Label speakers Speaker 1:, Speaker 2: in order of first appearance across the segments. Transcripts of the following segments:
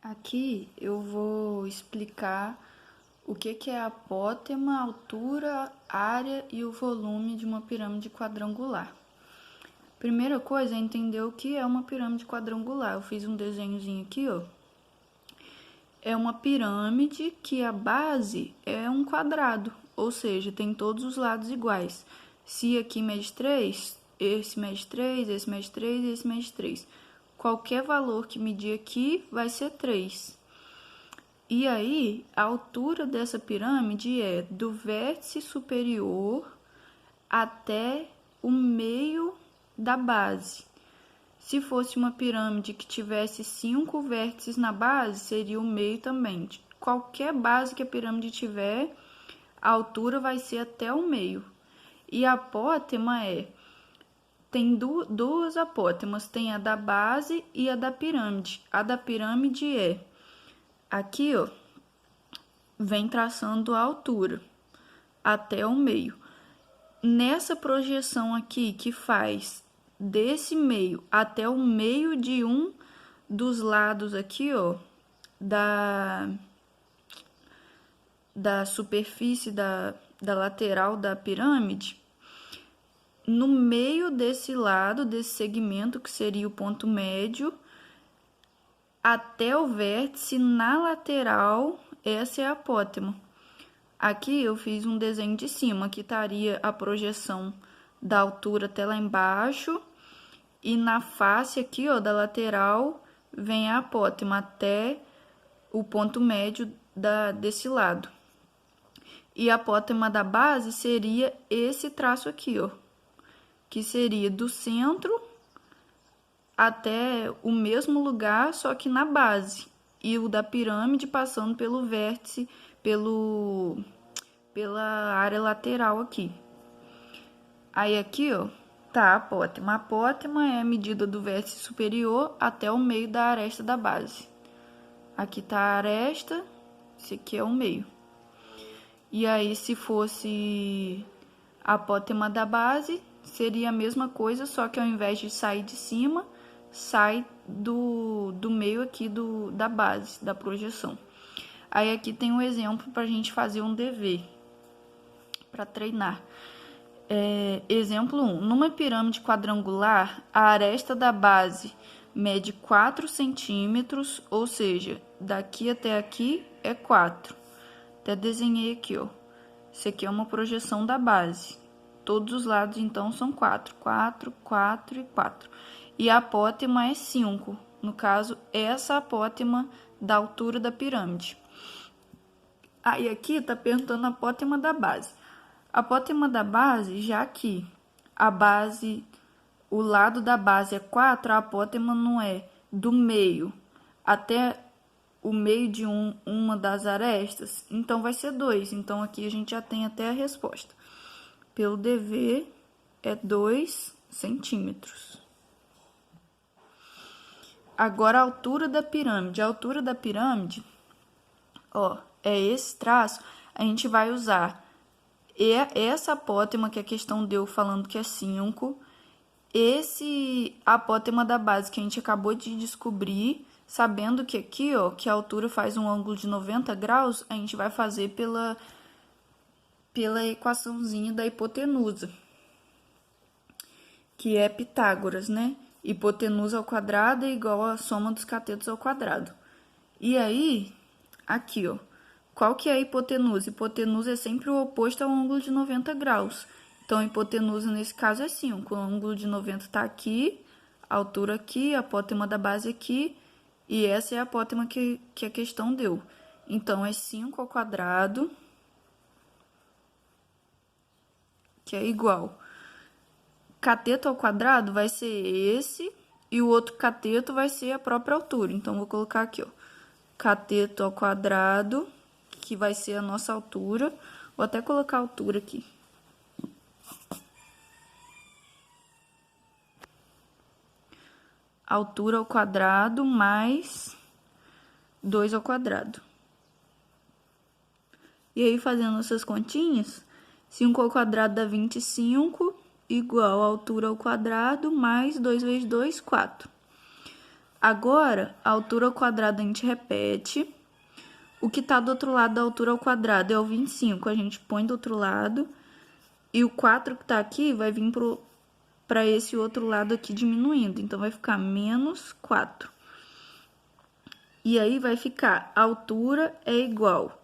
Speaker 1: Aqui eu vou explicar o que é a apótema, a altura, área e o volume de uma pirâmide quadrangular. Primeira coisa é entender o que é uma pirâmide quadrangular. Eu fiz um desenhozinho aqui, ó. É uma pirâmide que a base é um quadrado, ou seja, tem todos os lados iguais. Se aqui mede 3, esse mede 3, esse mede 3 e esse mede 3. Qualquer valor que medir aqui vai ser 3. E aí, a altura dessa pirâmide é do vértice superior até o meio da base. Se fosse uma pirâmide que tivesse 5 vértices na base, seria o meio também. Qualquer base que a pirâmide tiver, a altura vai ser até o meio. E a apótema tem duas apótemas, tem a da base e a da pirâmide. A da pirâmide aqui, ó, vem traçando a altura até o meio. Nessa projeção aqui que faz desse meio até o meio de um dos lados aqui, ó, da superfície da lateral da pirâmide, no meio desse lado, desse segmento, que seria o ponto médio, até o vértice na lateral, essa é a apótema. Aqui eu fiz um desenho de cima, que estaria a projeção da altura até lá embaixo, e na face aqui, ó, da lateral, vem a apótema até o ponto médio desse lado. E a apótema da base seria esse traço aqui, ó, que seria do centro até o mesmo lugar, só que na base. E o da pirâmide passando pelo vértice, pela área lateral aqui. Aí aqui, ó, tá a apótema. A apótema é a medida do vértice superior até o meio da aresta da base. Aqui tá a aresta, esse aqui é o meio. E aí, se fosse a apótema da base, seria a mesma coisa, só que ao invés de sair de cima, sai do meio aqui da base, da projeção. Aí aqui tem um exemplo para a gente fazer um dever, para treinar. Exemplo 1. Numa pirâmide quadrangular, a aresta da base mede 4 centímetros, ou seja, daqui até aqui é 4. Até desenhei aqui, ó. Isso aqui é uma projeção da base. Todos os lados, então, são 4. 4, 4 e 4. E a apótema é 5. No caso, essa apótema da altura da pirâmide. Aí aqui tá perguntando a apótema da base. A apótema da base, já que a base, o lado da base é 4, a apótema não é do meio até o meio de uma das arestas, então vai ser 2. Então aqui a gente já tem até a resposta. Pelo dever, é 2 centímetros. Agora a altura da pirâmide. A altura da pirâmide, ó, é esse traço. A gente vai usar essa apótema que a questão deu falando que é 5. Esse apótema da base que a gente acabou de descobrir, sabendo que aqui, ó, que a altura faz um ângulo de 90 graus, a gente vai fazer pela equaçãozinha da hipotenusa, que é Pitágoras, né? Hipotenusa ao quadrado é igual à soma dos catetos ao quadrado. E aí, aqui, ó, qual que é a hipotenusa? Hipotenusa é sempre o oposto ao ângulo de 90 graus. Então, a hipotenusa nesse caso é 5. O ângulo de 90 está aqui, a altura aqui, a apótema da base aqui, e essa é a apótema que a questão deu. Então, é 5 ao quadrado, que é igual. Cateto ao quadrado vai ser esse, e o outro cateto vai ser a própria altura. Então, vou colocar aqui, ó, cateto ao quadrado, que vai ser a nossa altura. Vou até colocar a altura aqui. Altura ao quadrado mais 2 ao quadrado. E aí, fazendo essas continhas, 5 ao quadrado dá 25, igual a altura ao quadrado, mais 2 vezes 2, 4. Agora, a altura ao quadrado a gente repete. O que está do outro lado da altura ao quadrado é o 25. A gente põe do outro lado. E o 4 que está aqui vai vir para esse outro lado aqui diminuindo. Então, vai ficar menos 4. E aí, vai ficar, a altura é igual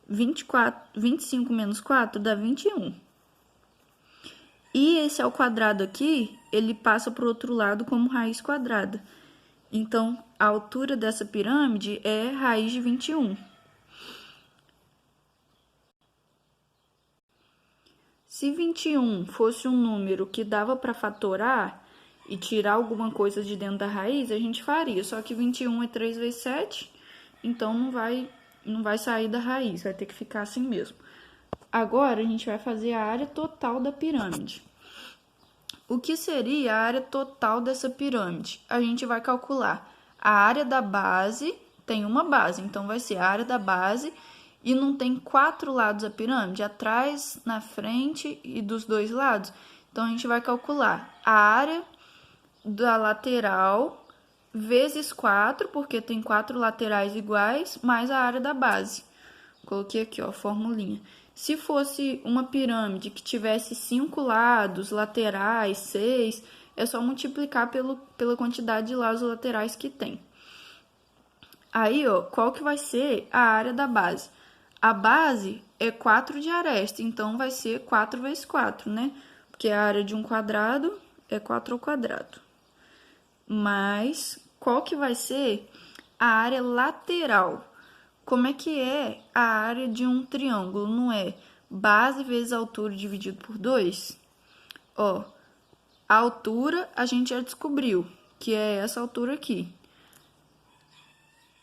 Speaker 1: 25 menos 4 dá 21. E esse ao quadrado aqui, ele passa para o outro lado como raiz quadrada. Então, a altura dessa pirâmide é raiz de 21. Se 21 fosse um número que dava para fatorar e tirar alguma coisa de dentro da raiz, a gente faria. Só que 21 é 3 vezes 7, então não vai sair da raiz, vai ter que ficar assim mesmo. Agora, a gente vai fazer a área total da pirâmide. O que seria a área total dessa pirâmide? A gente vai calcular a área da base, tem uma base, então vai ser a área da base, e não tem 4 lados a pirâmide, atrás, na frente e dos 2 lados. Então, a gente vai calcular a área da lateral vezes 4, porque tem 4 laterais iguais, mais a área da base. Coloquei aqui, ó, a formulinha. Se fosse uma pirâmide que tivesse 5 lados, laterais, 6, é só multiplicar pela quantidade de lados laterais que tem. Aí, ó, qual que vai ser a área da base? A base é 4 de aresta, então vai ser 4 vezes 4, né? Porque a área de um quadrado é 4 ao quadrado. Mas qual que vai ser a área lateral? Como é que é a área de um triângulo? Não é base vezes altura dividido por 2? Ó, a altura a gente já descobriu, que é essa altura aqui.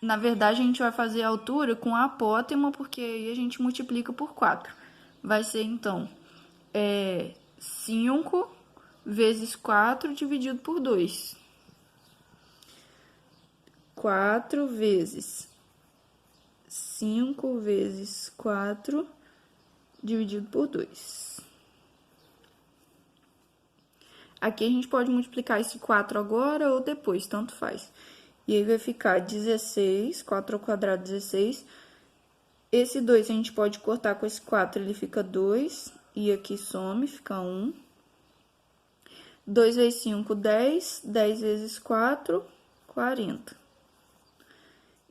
Speaker 1: Na verdade, a gente vai fazer a altura com a apótema, porque aí a gente multiplica por 4. Vai ser, então, 5 vezes 4 dividido por 2. 4 vezes 5 vezes 4 dividido por 2. Aqui a gente pode multiplicar esse 4 agora ou depois, tanto faz. E aí vai ficar 16, 4 ao quadrado, 16. Esse 2 a gente pode cortar com esse 4, ele fica 2. E aqui some, fica 1. 2 vezes 5, 10. 10 vezes 4, 40.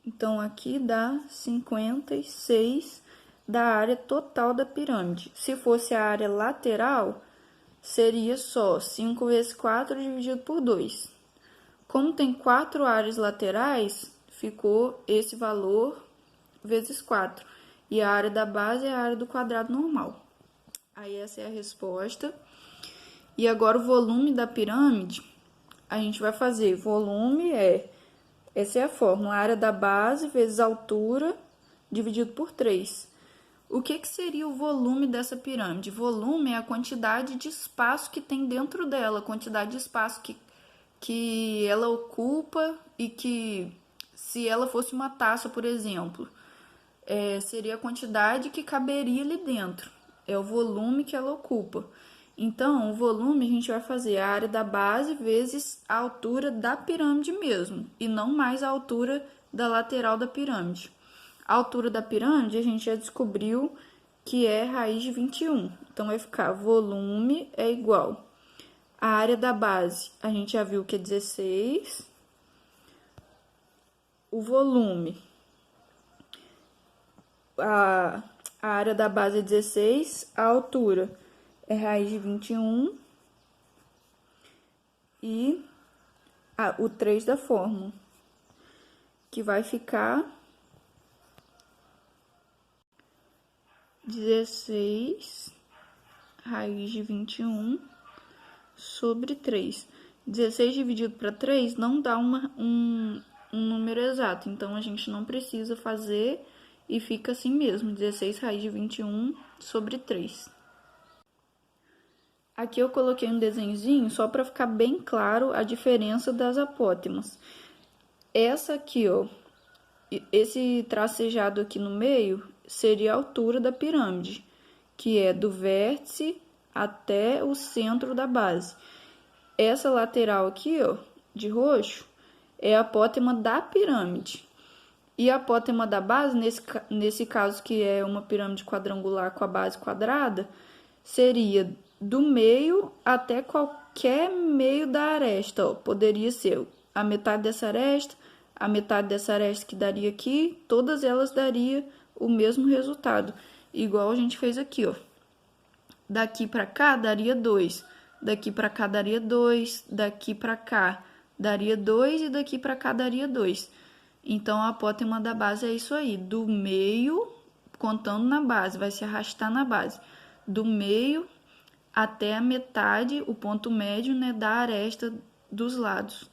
Speaker 1: Então, aqui dá 56 da área total da pirâmide. Se fosse a área lateral, seria só 5 vezes 4 dividido por 2. Como tem 4 áreas laterais, ficou esse valor vezes 4. E a área da base é a área do quadrado normal. Aí, essa é a resposta. E agora, o volume da pirâmide, a gente vai fazer. Volume essa é a fórmula, a área da base vezes a altura dividido por 3. O que seria o volume dessa pirâmide? Volume é a quantidade de espaço que tem dentro dela, a quantidade de espaço que ela ocupa e que, se ela fosse uma taça, por exemplo, seria a quantidade que caberia ali dentro. É o volume que ela ocupa. Então, o volume a gente vai fazer a área da base vezes a altura da pirâmide mesmo, e não mais a altura da lateral da pirâmide. A altura da pirâmide a gente já descobriu que é raiz de 21. Então, vai ficar volume é igual. A área da base a gente já viu que é 16. O volume, a área da base é 16, a altura é raiz de 21 e o 3 da fórmula, que vai ficar 16 raiz de 21 sobre 3. 16 dividido para 3 não dá um número exato, então a gente não precisa fazer e fica assim mesmo, 16 raiz de 21 sobre 3. Aqui eu coloquei um desenhozinho só para ficar bem claro a diferença das apótemas. Essa aqui, ó, esse tracejado aqui no meio seria a altura da pirâmide, que é do vértice até o centro da base. Essa lateral aqui, ó, de roxo, é a apótema da pirâmide. E a apótema da base, nesse caso que é uma pirâmide quadrangular com a base quadrada, seria do meio até qualquer meio da aresta. Ó. Poderia ser a metade dessa aresta, a metade dessa aresta que daria aqui, todas elas daria o mesmo resultado. Igual a gente fez aqui, ó. Daqui para cá daria 2, daqui para cá daria 2, daqui para cá daria 2 e daqui para cá daria 2. Então, a apótema da base é isso aí, do meio, contando na base, vai se arrastar na base, do meio até a metade, o ponto médio, né, da aresta dos lados.